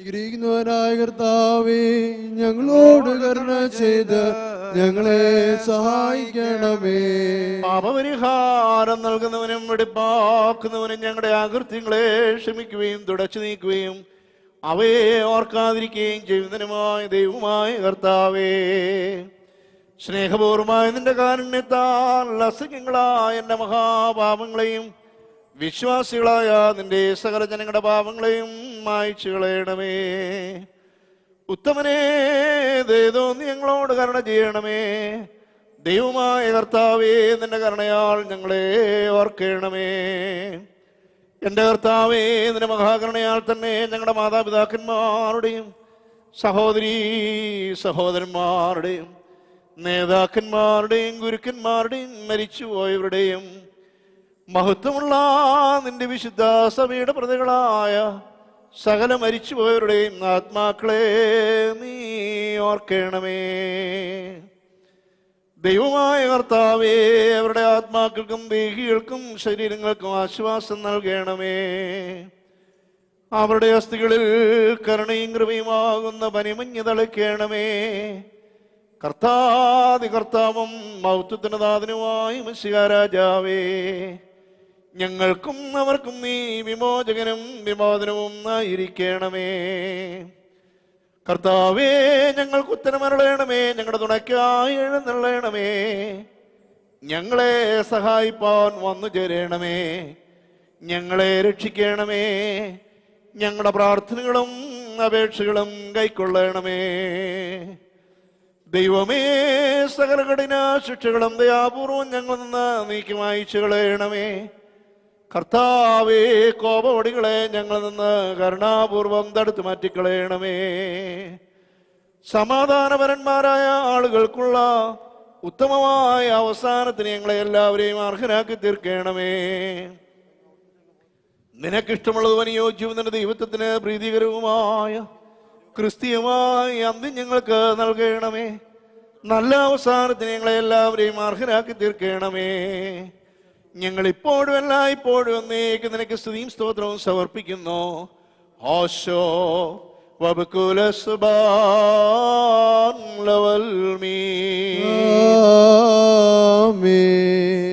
ായ കർത്താവേ, ഞങ്ങളോട് കരുണ ചെയ്ത് ഞങ്ങളെ സഹായിക്കണമേ. പാപപരിഹാരം നൽകുന്നവനും വെടിപ്പാക്കുന്നവനും ഞങ്ങളുടെ അകൃത്യങ്ങളെ ക്ഷമിക്കുകയും തുടച്ചു നീക്കുകയും അവയെ ഓർക്കാതിരിക്കുകയും ചെയ്യുന്നതിനുമായ ദൈവമായ കർത്താവേ, സ്നേഹപൂർവമായ നിന്റെ കാരുണ്യത്താൽ അസംഖ്യങ്ങളായ എൻ്റെ മഹാപാപങ്ങളെയും വിശ്വാസികളായ നിന്റെ സകല ജനങ്ങളുടെ പാപങ്ങളെയും മായ്ച്ചു കളയണമേ. ഉത്തമനേ, ദയതോന്നി ഞങ്ങളോട് കരുണ ചെയ്യണമേ. ദൈവമായ കർത്താവേ, നിന്റെ കരുണയാൽ ഞങ്ങളെ ഓർക്കണമേ. എൻ്റെ കർത്താവേ, നിന്റെ മഹാകരുണയാൽ തന്നെ ഞങ്ങളുടെ മാതാപിതാക്കന്മാരുടെയും സഹോദരീ സഹോദരന്മാരുടെയും നേതാക്കന്മാരുടെയും ഗുരുക്കന്മാരുടെയും മരിച്ചുപോയവരുടെയും മഹത്വമുള്ള നിന്റെ വിശുദ്ധ സഭയുടെ പ്രതികളായ സകല മരിച്ചുപോയവരുടെയും ആത്മാക്കളെ നീ ഓർക്കണമേ. ദൈവമായ കർത്താവേ, അവരുടെ ആത്മാക്കൾക്കും ദേഹികൾക്കും ശരീരങ്ങൾക്കും ആശ്വാസം നൽകണമേ. അവരുടെ അസ്ഥികളിൽ കരുണയും കൃപയുമാകുന്ന പനിമഞ്ഞ് തളിക്കണമേ. കർത്താവും മൗത്വത്തിന് നാഥനുമായി മിശിഹാ രാജാവേ, ഞങ്ങൾക്കും അവർക്കും നീ വിമോചകനും വിമോചനവും ആയിരിക്കണമേ. കർത്താവേ, ഞങ്ങൾക്ക് ഉത്തരമരുളയണമേ. ഞങ്ങളുടെ തുണയ്ക്കായി എഴുന്നള്ളണമേ. ഞങ്ങളെ സഹായിപ്പാൻ വന്നു ചേരണമേ. ഞങ്ങളെ രക്ഷിക്കണമേ. ഞങ്ങളുടെ പ്രാർത്ഥനകളും അപേക്ഷകളും കൈക്കൊള്ളണമേ. ദൈവമേ, സകല കഠിന ശിക്ഷകളും ദയാപൂർവം ഞങ്ങളിൽ നിന്ന് നീക്കി മായ്ച്ചു കളയണമേ. കർത്താവേ, കോപവടികളെ ഞങ്ങളിൽ നിന്ന് കരുണാപൂർവം തടുത്തു മാറ്റിക്കളയണമേ. സമാധാനപരന്മാരായ ആളുകൾക്കുള്ള ഉത്തമമായ അവസാനത്തിന് ഞങ്ങളെ എല്ലാവരെയും അർഹരാക്കി തീർക്കണമേ. നിനക്കിഷ്ടമുള്ളതും അനുയോജ്യവും നിന്റെ ദൈവത്വത്തിന് പ്രീതികരവുമായ ക്രിസ്തീയമായ അന്ത്യം ഞങ്ങൾക്ക് നൽകണമേ. നല്ല അവസാനത്തിന് ഞങ്ങളെ എല്ലാവരെയും അർഹരാക്കി തീർക്കണമേ. ഞങ്ങൾ ഇപ്പോഴും എല്ലായ്പ്പോഴും എന്നേക്ക് നിനക്ക് സ്തുതിയും സ്തോത്രവും സമർപ്പിക്കുന്നു. ഓശോ വബകുല സുബാൻ ലവൽ മീ. ആമേൻ.